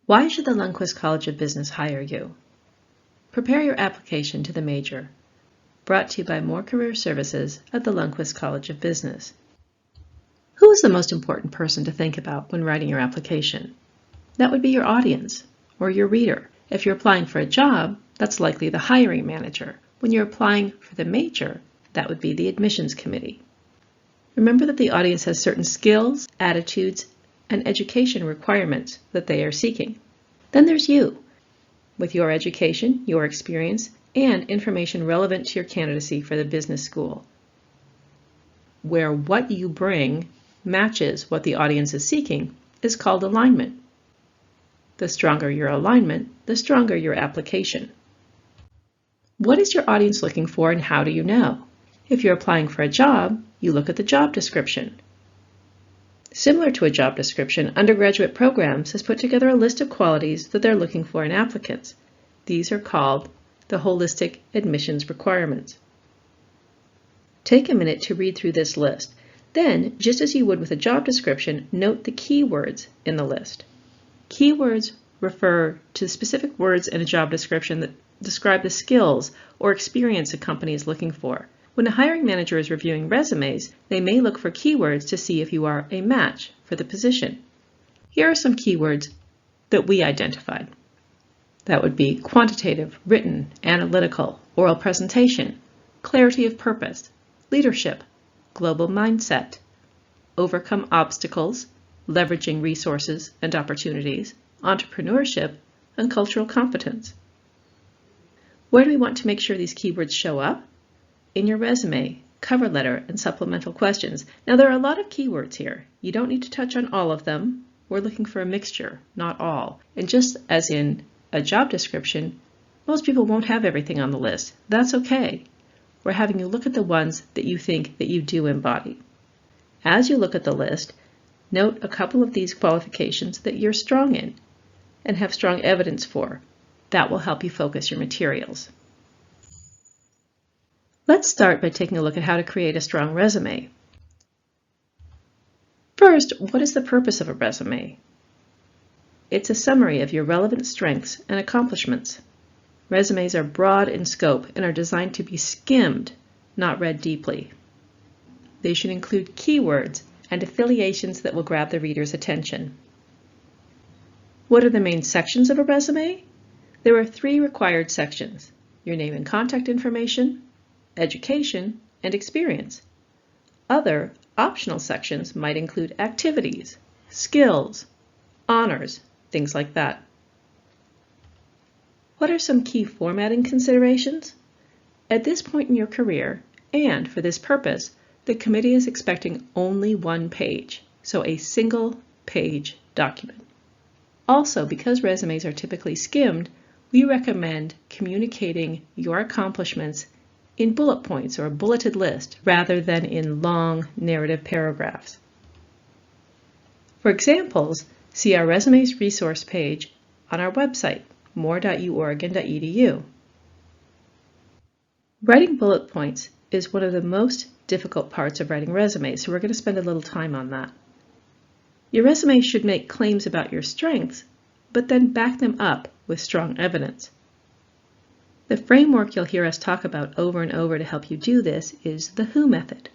Why should the Lundquist College of Business hire you? Prepare your application to the major. Brought to you by Mohr Career Services at the Lundquist College of Business. Who is the most important person to think about when writing your application? That would be your audience or your reader. If you're applying for a job, that's likely the hiring manager. When you're applying for the major, that would be the admissions committee. Remember that the audience has certain skills, attitudes, and education requirements that they are seeking. Then there's you, with your education, your experience, and information relevant to your candidacy for the business school, where what you bring matches what the audience is seeking is called alignment. The stronger your alignment, the stronger your application. What is your audience looking for and how do you know? If you're applying for a job, you look at the job description. Similar to a job description, Undergraduate Programs has put together a list of qualities that they're looking for in applicants. These are called the holistic admissions requirements. Take a minute to read through this list. Then, just as you would with a job description, note the keywords in the list. Keywords refer to specific words in a job description that describe the skills or experience a company is looking for. When a hiring manager is reviewing resumes, they may look for keywords to see if you are a match for the position. Here are some keywords that we identified. That would be quantitative, written, analytical, oral presentation, clarity of purpose, leadership, global mindset, overcome obstacles, leveraging resources and opportunities, entrepreneurship, and cultural competence. Where do we want to make sure these keywords show up? In your resume, cover letter, and supplemental questions. Now there are a lot of keywords here. You don't need to touch on all of them. We're looking for a mixture, not all. And just as in a job description, most people won't have everything on the list. That's okay. We're having you look at the ones that you think that you do embody. As you look at the list, note a couple of these qualifications that you're strong in and have strong evidence for. That will help you focus your materials. Let's start by taking a look at how to create a strong resume. First, what is the purpose of a resume? It's a summary of your relevant strengths and accomplishments. Resumes are broad in scope and are designed to be skimmed, not read deeply. They should include keywords and affiliations that will grab the reader's attention. What are the main sections of a resume? There are 3 required sections: your name and contact information, education, and experience. Other optional sections might include activities, skills, honors, things like that. What are some key formatting considerations? At this point in your career, and for this purpose, the committee is expecting only 1 page, so a single page document. Also, because resumes are typically skimmed, we recommend communicating your accomplishments in bullet points or a bulleted list rather than in long narrative paragraphs. For examples, see our resumes resource page on our website, mohr.uoregon.edu. Writing bullet points is one of the most difficult parts of writing resumes, so we're going to spend a little time on that. Your resume should make claims about your strengths, but then back them up with strong evidence. The framework you'll hear us talk about over and over to help you do this is the who method.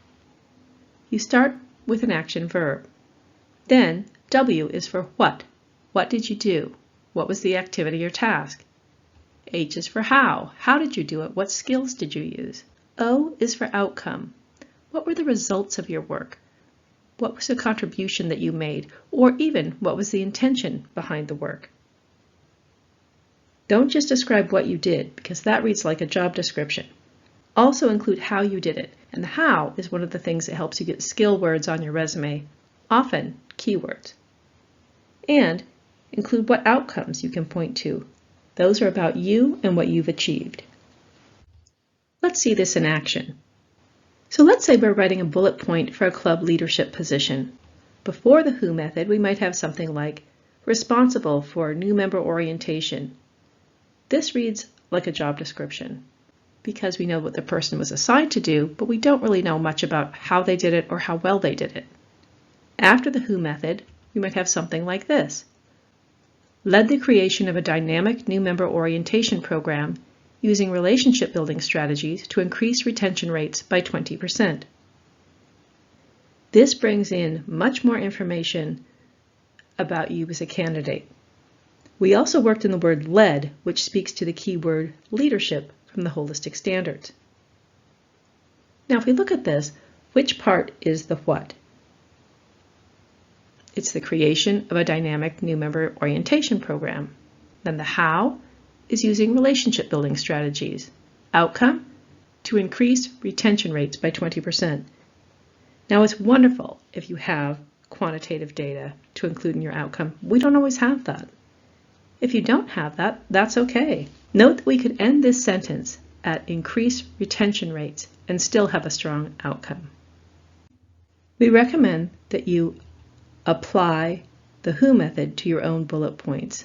You start with an action verb. Then W is for what. What did you do? What was the activity or task? H is for how. How did you do it? What skills did you use? O is for outcome. What were the results of your work? What was the contribution that you made? Or even what was the intention behind the work? Don't just describe what you did, because that reads like a job description. Also include how you did it, and the how is one of the things that helps you get skill words on your resume, often keywords. And include what outcomes you can point to. Those are about you and what you've achieved. Let's see this in action. So let's say we're writing a bullet point for a club leadership position. Before the who method, we might have something like responsible for new member orientation. This reads like a job description because we know what the person was assigned to do, but we don't really know much about how they did it or how well they did it. After the who method, we might have something like this. led the creation of a dynamic new member orientation program using relationship building strategies to increase retention rates by 20%. This brings in much more information about you as a candidate. We also worked in the word led, which speaks to the keyword leadership from the holistic standards. Now, if we look at this, which part is the what? It's the creation of a dynamic new member orientation program. Then the how is using relationship building strategies. Outcome, to increase retention rates by 20%. Now, it's wonderful if you have quantitative data to include in your outcome. We don't always have that. If you don't have that, that's okay. Note that we could end this sentence at increase retention rates and still have a strong outcome. We recommend that you apply the who method to your own bullet points.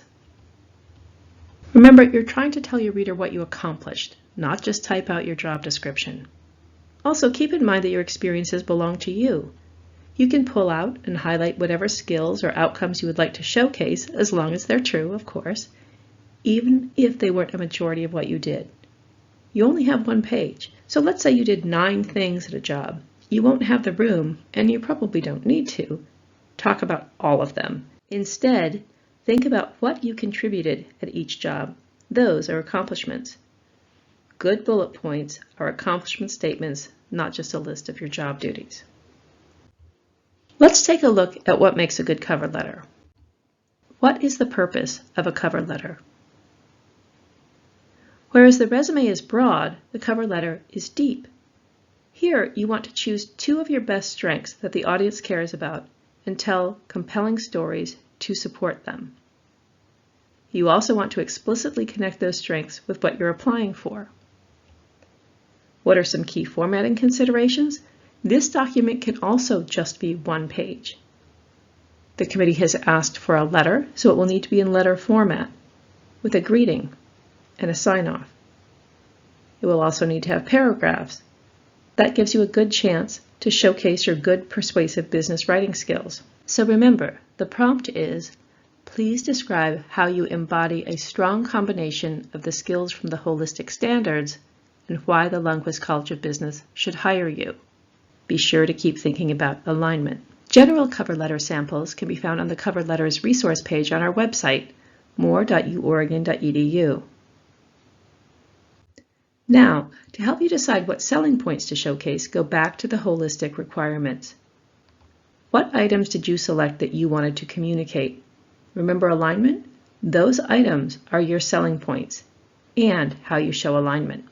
Remember, you're trying to tell your reader what you accomplished, not just type out your job description. Also, keep in mind that your experiences belong to you. You can pull out and highlight whatever skills or outcomes you would like to showcase, as long as they're true, of course, even if they weren't a majority of what you did. You only have one page, so let's say you did 9 things at a job. You won't have the room, and you probably don't need to, talk about all of them. Instead, think about what you contributed at each job. Those are accomplishments. Good bullet points are accomplishment statements, not just a list of your job duties. Let's take a look at what makes a good cover letter. What is the purpose of a cover letter? Whereas the resume is broad, the cover letter is deep. Here, you want to choose 2 of your best strengths that the audience cares about and tell compelling stories to support them. You also want to explicitly connect those strengths with what you're applying for. What are some key formatting considerations? This document can also just be 1 page. The committee has asked for a letter, so it will need to be in letter format with a greeting and a sign-off. It will also need to have paragraphs. That gives you a good chance to showcase your good persuasive business writing skills. So remember, the prompt is, please describe how you embody a strong combination of the skills from the holistic standards and why the Lundquist College of Business should hire you. Be sure to keep thinking about alignment. General cover letter samples can be found on the cover letters resource page on our website, mohr.uoregon.edu. Now, to help you decide what selling points to showcase, go back to the holistic requirements. What items did you select that you wanted to communicate? Remember alignment? Those items are your selling points and how you show alignment.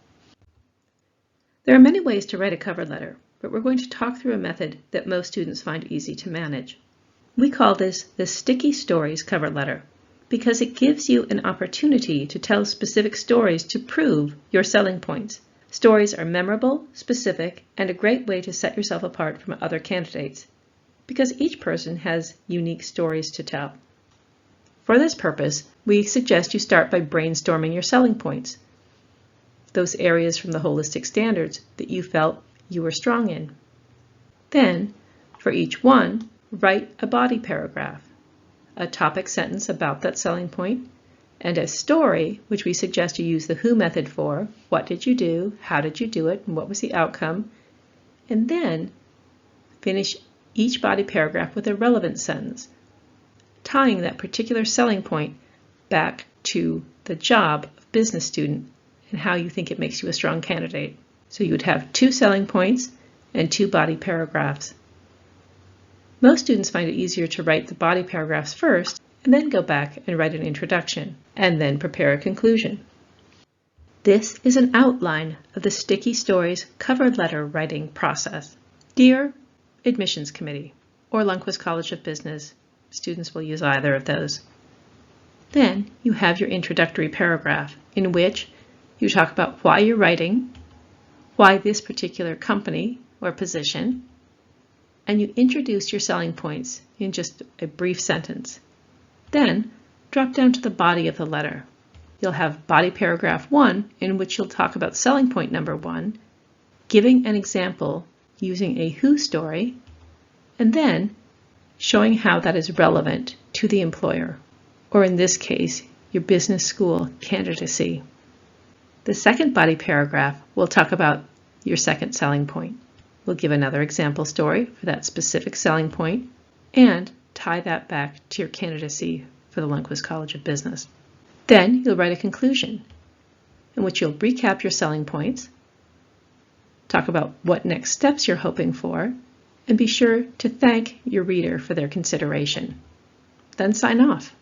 There are many ways to write a cover letter, but we're going to talk through a method that most students find easy to manage. We call this the Sticky Stories cover letter because it gives you an opportunity to tell specific stories to prove your selling points. Stories are memorable, specific, and a great way to set yourself apart from other candidates because each person has unique stories to tell. For this purpose, we suggest you start by brainstorming your selling points, those areas from the holistic standards that you felt you were strong in. Then, for each one, write a body paragraph, a topic sentence about that selling point, and a story, which we suggest you use the who method for. What did you do? How did you do it? And what was the outcome? And then finish each body paragraph with a relevant sentence, tying that particular selling point back to the job of business student and how you think it makes you a strong candidate. So you would have 2 selling points and 2 body paragraphs. Most students find it easier to write the body paragraphs first and then go back and write an introduction and then prepare a conclusion. This is an outline of the Sticky Stories cover letter writing process. Dear Admissions Committee or Lundquist College of Business, students will use either of those. Then you have your introductory paragraph in which you talk about why you're writing, why this particular company or position, and you introduce your selling points in just a brief sentence. Then drop down to the body of the letter. You'll have body paragraph 1 in which you'll talk about selling point number 1, giving an example using a who story, and then showing how that is relevant to the employer. or in this case, your business school candidacy. The second body paragraph will talk about your second selling point. We'll give another example story for that specific selling point and tie that back to your candidacy for the Lundquist College of Business. Then you'll write a conclusion in which you'll recap your selling points, talk about what next steps you're hoping for, and be sure to thank your reader for their consideration. Then sign off.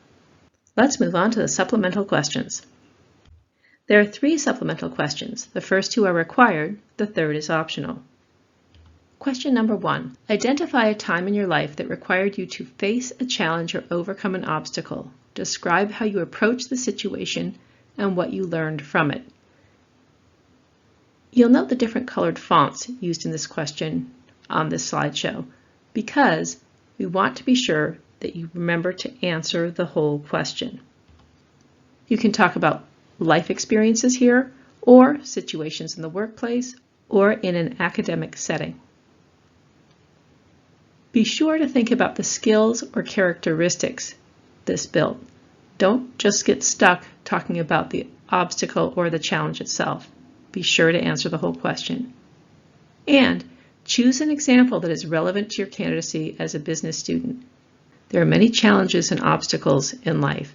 Let's move on to the supplemental questions. There are 3 supplemental questions. The first 2 are required, the third is optional. Question number 1. Identify a time in your life that required you to face a challenge or overcome an obstacle. Describe how you approached the situation and what you learned from it. You'll note the different colored fonts used in this question on this slideshow because we want to be sure that you remember to answer the whole question. You can talk about life experiences here, or situations in the workplace, or in an academic setting. Be sure to think about the skills or characteristics this built. Don't just get stuck talking about the obstacle or the challenge itself. Be sure to answer the whole question. And choose an example that is relevant to your candidacy as a business student. There are many challenges and obstacles in life.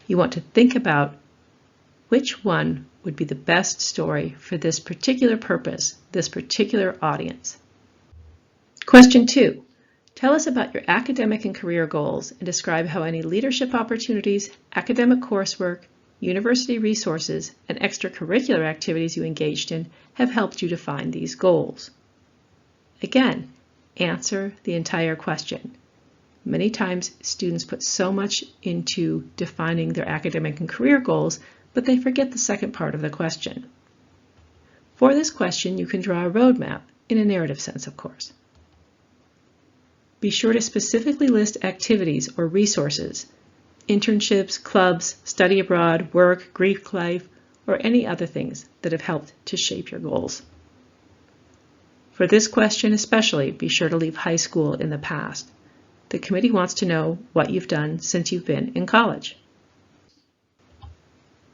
You want to think about which one would be the best story for this particular purpose, this particular audience. Question 2. Tell us about your academic and career goals and describe how any leadership opportunities, academic coursework, university resources, and extracurricular activities you engaged in have helped you define these goals. Again, answer the entire question. Many times students put so much into defining their academic and career goals, but they forget the second part of the question. For this question, you can draw a roadmap, in a narrative sense, of course. Be sure to specifically list activities or resources, internships, clubs, study abroad, work, Greek life, or any other things that have helped to shape your goals. For this question especially, be sure to leave high school in the past. The committee wants to know what you've done since you've been in college.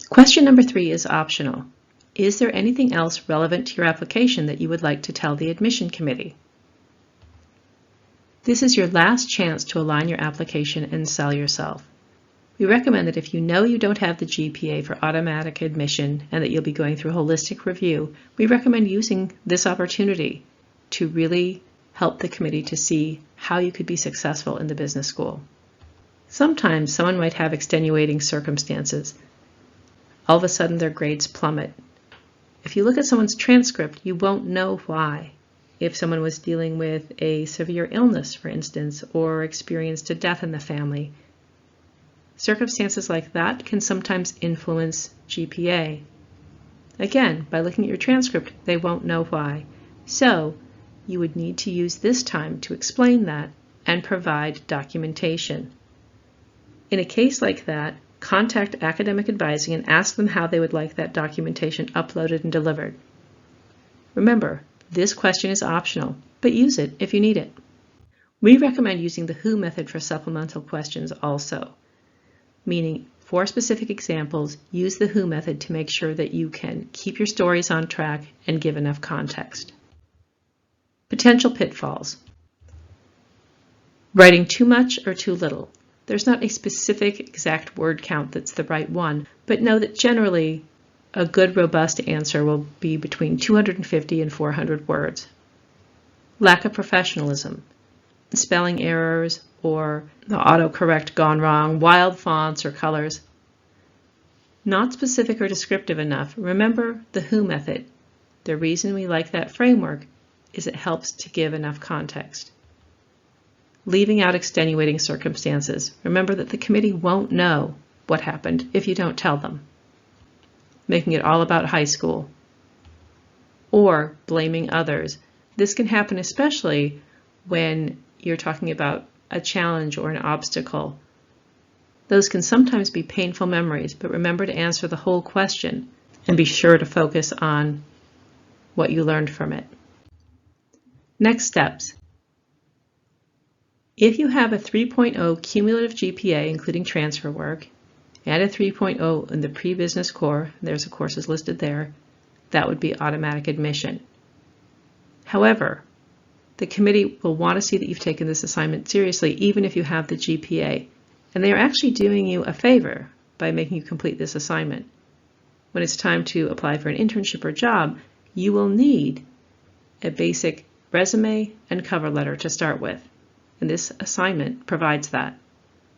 Question number 3 is optional. Is there anything else relevant to your application that you would like to tell the admission committee? This is your last chance to align your application and sell yourself. We recommend that if you know you don't have the GPA for automatic admission and that you'll be going through a holistic review, we recommend using this opportunity to really help the committee to see how you could be successful in the business school. Sometimes someone might have extenuating circumstances. All of a sudden their grades plummet. If you look at someone's transcript, you won't know why. If someone was dealing with a severe illness, for instance, or experienced a death in the family, circumstances like that can sometimes influence GPA. Again, by looking at your transcript, they won't know why. So you would need to use this time to explain that and provide documentation. In a case like that, contact academic advising and ask them how they would like that documentation uploaded and delivered. Remember, this question is optional, but use it if you need it. We recommend using the WHO method for supplemental questions also, meaning for specific examples, use the WHO method to make sure that you can keep your stories on track and give enough context. Potential pitfalls. Writing too much or too little. There's not a specific exact word count that's the right one, but know that generally a good robust answer will be between 250 and 400 words. Lack of professionalism. Spelling errors or the autocorrect gone wrong, wild fonts or colors. Not specific or descriptive enough. Remember the WHO method. The reason we like that framework is it helps to give enough context. Leaving out extenuating circumstances. Remember that the committee won't know what happened if you don't tell them. Making it all about high school. Or blaming others. This can happen especially when you're talking about a challenge or an obstacle. Those can sometimes be painful memories, but remember to answer the whole question and be sure to focus on what you learned from it. Next steps. If you have a 3.0 cumulative GPA, including transfer work, and a 3.0 in the pre-business core, there's the courses listed there, that would be automatic admission. However, the committee will want to see that you've taken this assignment seriously, even if you have the GPA, and they are actually doing you a favor by making you complete this assignment. When it's time to apply for an internship or job, you will need a basic resume and cover letter to start with, and this assignment provides that.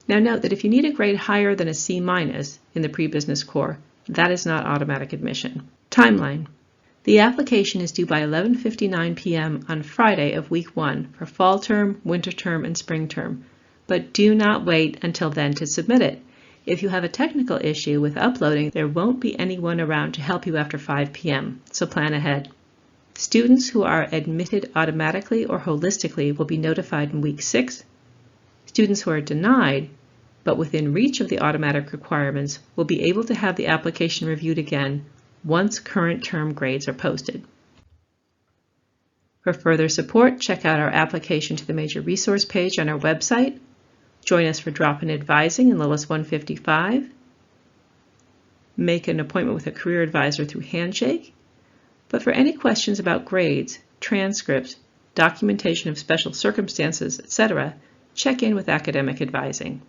Now note that if you need a grade higher than a C- in the pre-business core, that is not automatic admission. Timeline. The application is due by 11:59 p.m. on Friday of week 1 for fall term, winter term, and spring term, but do not wait until then to submit it. If you have a technical issue with uploading, there won't be anyone around to help you after 5 p.m., so plan ahead. Students who are admitted automatically or holistically will be notified in week 6. Students who are denied, but within reach of the automatic requirements, will be able to have the application reviewed again once current term grades are posted. For further support, check out our application to the major resource page on our website. Join us for drop-in advising in Lois 155. Make an appointment with a career advisor through Handshake. But for any questions about grades, transcripts, documentation of special circumstances, etc., check in with academic advising.